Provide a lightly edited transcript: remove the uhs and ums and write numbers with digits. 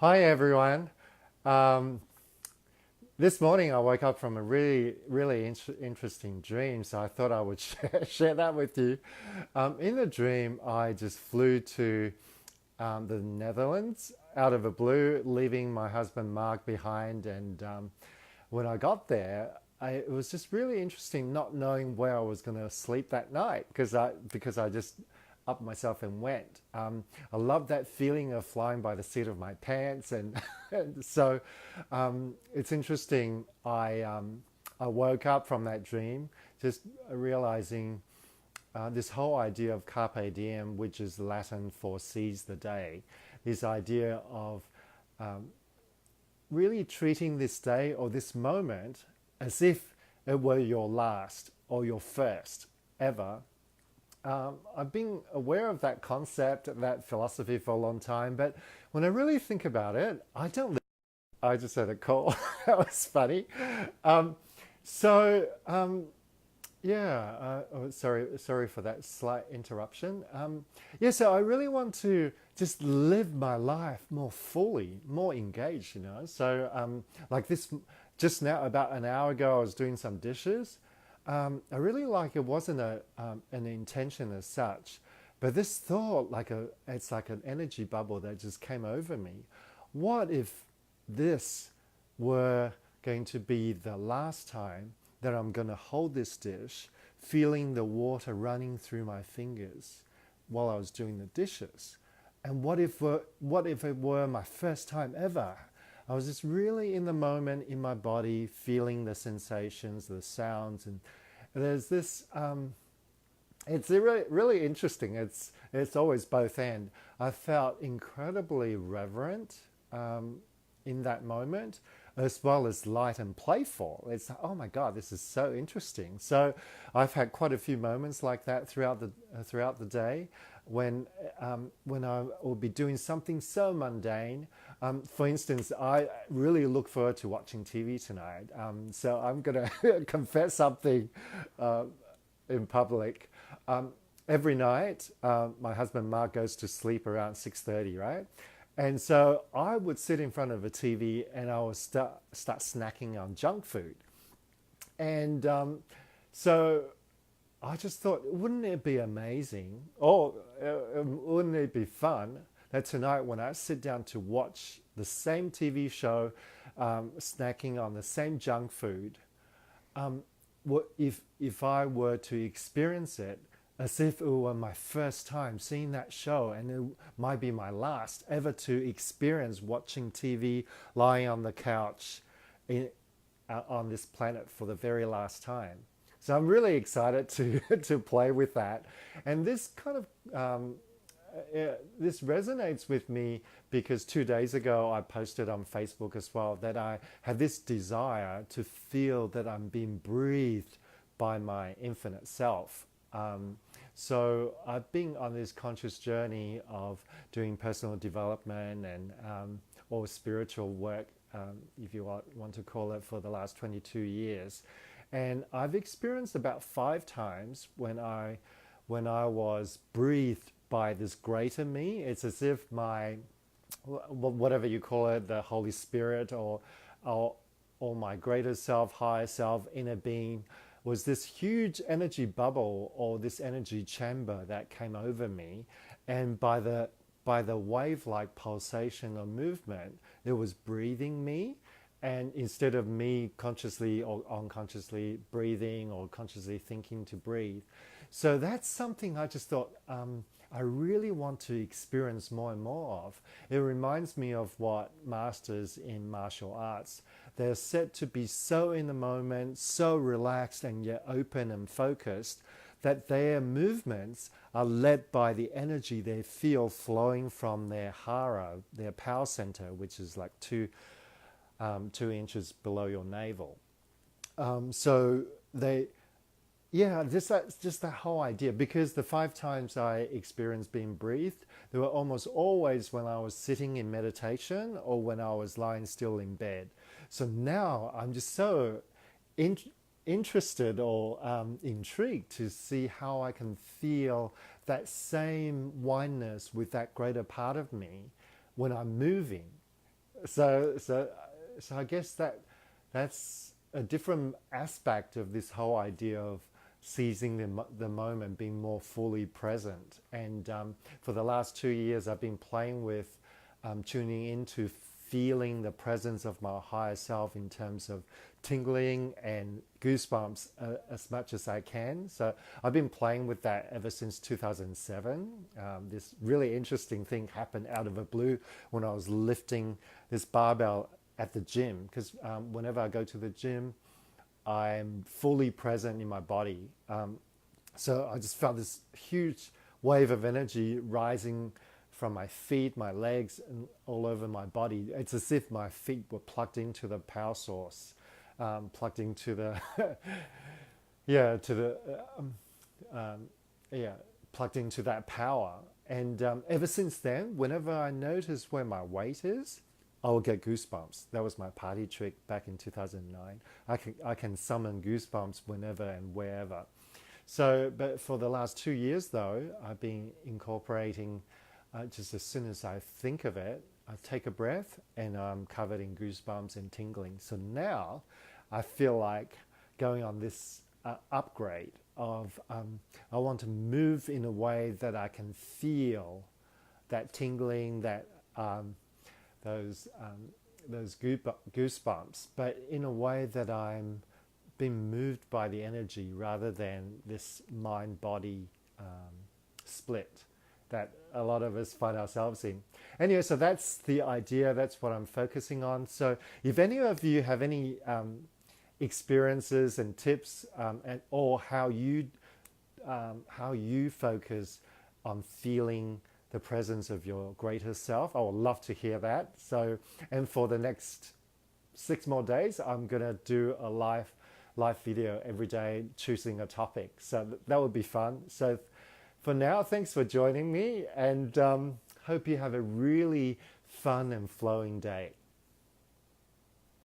Hi everyone. Um, this morning I woke up from a really interesting dream, so I thought I would share that with you. In the dream, I just flew to the Netherlands out of the blue, leaving my husband Mark behind. And when I got there, it was just really interesting not knowing where I was going to sleep that night because I just up myself and went. I love that feeling of flying by the seat of my pants, and, and so it's interesting. I woke up from that dream just realizing this whole idea of Carpe Diem, which is Latin for seize the day, this idea of really treating this day or this moment as if it were your last or your first ever. I've been aware of that concept, that philosophy for a long time, but when I really think about it, I don't. I just had a call. That was funny. Um, so yeah, sorry for that slight interruption. Yeah, so I really want to just live my life more fully, more engaged. So like this, just now, about an hour ago, I was doing some dishes. I really like it wasn't an intention as such, but this thought, it's like an energy bubble that just came over me. What if this were going to be the last time that I'm going to hold this dish, feeling the water running through my fingers while I was doing the dishes? And what if it were my first time ever? I was just really in the moment, in my body, feeling the sensations, the sounds, and there's this. It's really interesting. It's always both and. I felt incredibly reverent in that moment, as well as light and playful. It's oh my god, this is so interesting. So I've had quite a few moments like that throughout the day, when I will be doing something so mundane. For instance, I really look forward to watching TV tonight. So I'm going to confess something uh, in public. Every night, my husband Mark goes to sleep around 6:30, right? And so I would sit in front of a TV and I would start snacking on junk food. And so I just thought, wouldn't it be amazing, or wouldn't it be fun that tonight when I sit down to watch the same TV show, snacking on the same junk food, if I were to experience it as if it were my first time seeing that show, and it might be my last ever to experience watching TV, lying on the couch on this planet for the very last time. So I'm really excited to to play with that, and this kind of this resonates with me because 2 days ago I posted on Facebook as well that I had this desire to feel that I'm being breathed by my infinite self. So I've been on this conscious journey of doing personal development and or spiritual work, if you want to call it, for the last 22 years. And I've experienced about 5 times when I was breathed by this greater me. It's as if my, whatever you call it, the Holy Spirit or, or my greater self, higher self, inner being, was this huge energy bubble or this energy chamber that came over me. And by the wave-like pulsation or movement, it was breathing me. And instead of me consciously or unconsciously breathing or consciously thinking to breathe. So that's something I just thought I really want to experience more and more of. It reminds me of what masters in martial arts, they're said to be so in the moment, so relaxed and yet open and focused, that their movements are led by the energy they feel flowing from their hara, their power center, which is like 2 inches below your navel. So they, yeah, just that whole idea. Because the 5 times I experienced being breathed, they were almost always when I was sitting in meditation or when I was lying still in bed. So now I'm just so in, interested or intrigued to see how I can feel that same oneness with that greater part of me when I'm moving. So I guess that's a different aspect of this whole idea of seizing the moment, being more fully present. And for the last 2 years, I've been playing with tuning into feeling the presence of my higher self in terms of tingling and goosebumps as much as I can. So I've been playing with that ever since 2007. This really interesting thing happened out of the blue when I was lifting this barbell at the gym, because whenever I go to the gym, I'm fully present in my body. So I just felt this huge wave of energy rising from my feet, my legs, and all over my body. It's as if my feet were plugged into the power source, plugged into the, yeah, to the, yeah, plugged into that power. And ever since then, whenever I notice where my weight is, I will get goosebumps. That was my party trick back in 2009. I can summon goosebumps whenever and wherever. So, but for the last 2 years though, I've been incorporating just as soon as I think of it, I take a breath and I'm covered in goosebumps and tingling. So now I feel like going on this upgrade of I want to move in a way that I can feel that tingling, that those goosebumps, but in a way that I'm being moved by the energy rather than this mind-body split that a lot of us find ourselves in. Anyway, so that's the idea. That's what I'm focusing on. So if any of you have any experiences and tips or how you focus on feeling the presence of your greater self, I would love to hear that. So, and for the next 6 more days, I'm gonna do a live video every day, choosing a topic. So that would be fun. So for now, thanks for joining me, and hope you have a really fun and flowing day.